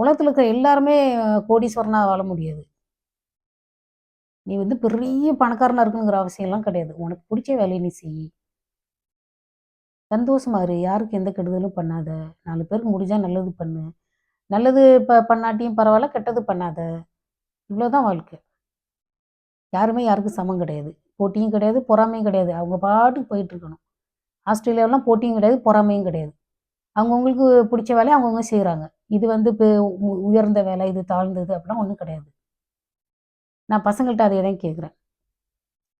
உலகத்துல இருக்கிற எல்லாருமே கோடீஸ்வரனா வாழ முடியாது. நீ வந்து பெரிய பணக்காரனா இருக்கணுங்கிற அவசியம்லாம் கிடையாது. உனக்கு புடிச்ச வேலைய நீ செய். சந்தோஷமா இரு. யாருக்கும் எந்த கெடுதலும் பண்ணாத. 4 பேருக்கு முடிஞ்சா நல்லது பண்ணு. நல்லது பண்ணாட்டியும் பரவால்ல, கெட்டது பண்ணாத. இவ்வளோதான் வாழ்க்கை. யாருமே யாருக்கும் சமம் கிடையாது. போட்டியும் கிடையாது, பொறாமையும் கிடையாது. அவங்க பாட்டுக்கு போயிட்டு இருக்கணும். ஆஸ்திரேலியாவலாம் போட்டியும் கிடையாது, பொறாமையும் கிடையாது. அவங்கவங்களுக்கு புடிச்ச வேலைய அவங்கவங்க செய்றாங்க. இது வந்து உயர்ந்த வேலை, இது தாழ்ந்தது அப்படிலாம் ஒண்ணும் கிடையாது. நான் பசங்கள்ட்ட அதே தான் கேட்குறேன்.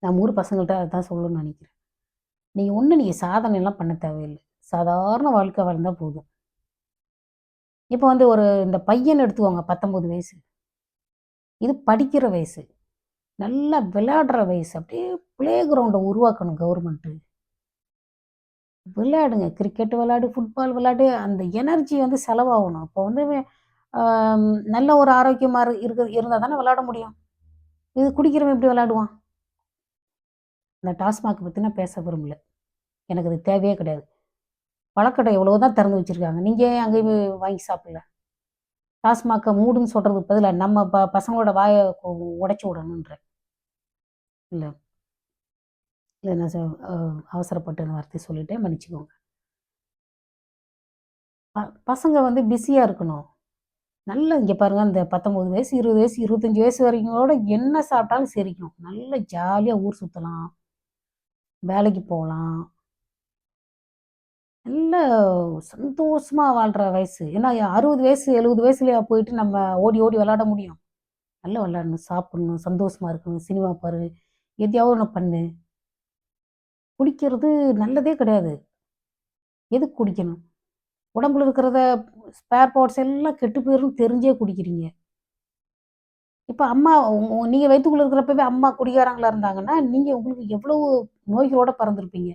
நம்ம ஊர் பசங்கள்ட்ட அதான் சொல்லணும்னு நெனைக்கிறேன். நீங்க சாதனைலாம் பண்ண தேவையில்ல. சாதாரண வாழ்க்கை வாழ்ந்தா போதும். இப்ப வந்து இந்த பையன எடுத்துக்கோங்க 19 வயசு. இது படிக்கிற வயசு. நல்லா விளையாடுற வயசு. அப்படியே ப்ளே கிரவுண்ட உருவாக்கணும் கவர்மெண்ட்டு. விளையாடுங்க. கிரிக்கெட் விளையாடு, ஃபுட்பால் விளையாடு. அந்த எனர்ஜி வந்து செலவாகணும். அப்போ வந்து அ நல்ல ஒரு ஆரோக்கியமா இருந்தா தானே விளையாட முடியும். இது குடிக்கிறவன் எப்படி விளையாடுவான்? இந்த டாஸ்மாக் பத்தி நான் பேச விரும்பல. எனக்கு அது தேவையே கிடையாது. பழக்கடை எவ்வளவோ தான் திறந்து வச்சிருக்காங்க. நீங்க ஏன் அங்க போய் வாங்கி சாப்பிடல? டாஸ்மாக்க மூடுன்னு சொல்றதுக்கு பதிலா நம்ம பசங்களோட வாய உடைச்சு விடணுன்றேன். இல்ல, இல்ல நான் அ அவசரப்பட்டு அந்த வார்த்தைய சொல்லிட்டேன். மன்னிச்சுக்கோங்க. ப பசங்க வந்து பிஸியா இருக்கணும். நல்லா இங்க பாருங்க அந்த 19 வயசு, 20 வயசு, 25 வயசு வரைக்கும் கூட என்ன சாப்பிட்டாலும் செரிக்கும். நல்லா ஜாலியா ஊர் சுத்தலாம். வேலைக்கு போலாம். நல்ல சந்தோஷமா வாழ்ற வயசு. ஏன்னா 60 வயசு, 70 வயசுலயா போயிட்டு நம்ம ஓடி ஓடி விளையாட முடியும்? நல்லா விளையாடணும், சாப்பிடணும், சந்தோஷமா இருக்கணும், சினிமா பாரு, எதையாவது ஒண்ணு பண்ணு. குடிக்கிறது நல்லதே கிடையாது. எதுக்கு குடிக்கணும்? உடம்புல இருக்கிறத ஸ்பேர் பார்ட்ஸ் எல்லாம் கெட்டு போயிரும்னு தெரிஞ்சே குடிக்கிறீங்க. இப்ப அம்மா நீங்க வயித்துக்குள்ள இருக்கிறப்பவே அம்மா குடிகாரங்களா இருந்தாங்கன்னா, நீங்க உங்களுக்கு எவ்வளவு நோய்களோட பிறந்திருப்பீங்க.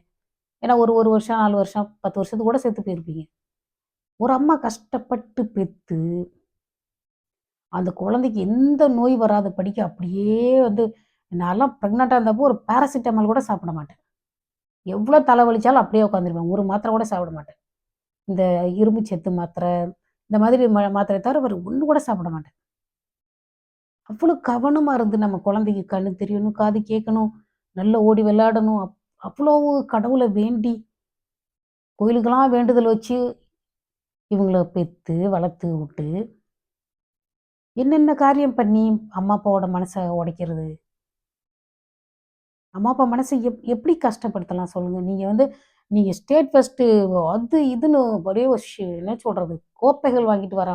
ஏன்னா ஒரு 1 வருஷம், 4 வருஷம், 10 வருஷத்துக்கு கூட செத்து போயிருப்பீங்க. ஒரு அம்மா கஷ்டப்பட்டு பெத்து, அந்த குழந்தைக்கு எந்த நோய் வராத படிக்க அப்படியே வந்து நான்லாம் பிரெக்னன்ட்டா இருந்தப்போ ஒரு பேராசிட்டமால் கூட சாப்பிட மாட்டேன். எவ்வளோ தலை வலிச்சாலும் அப்படியே உட்காந்துருப்பேன். ஒரு மாத்திரை கூட சாப்பிட மாட்டேன். இந்த இரும்பு சத்து மாத்திரை, இந்த மாதிரி மாத்திரைய தவிர வேற ஒண்ணு கூட சாப்பிட மாட்டேன். அவ்வளோ கவனமா இருந்து நம்ம குழந்தைக்கு கண்ணு தெரியணும், காது கேட்கணும், நல்லா ஓடி விளையாடணும். அவ்வளோ கடவுள வேண்டி, கோயிலுக்கெல்லாம் வேண்டுதல் வச்சு, இவங்கள பெத்து, வளர்த்து விட்டு, என்னென்ன காரியம் பண்ணி அம்மா, அப்பாவோட மனச உடைக்கிறது? அம்மா, அப்பா மனச எப்படி கஷ்டப்படுத்தலாம் சொல்லுங்க? நீங்க ஸ்டேட் ஃபர்ஸ்ட்டு அது இதுன்னு ஒரே ஒரு என்ன சொல்றது? கோப்பைகள் வாங்கிட்டு வர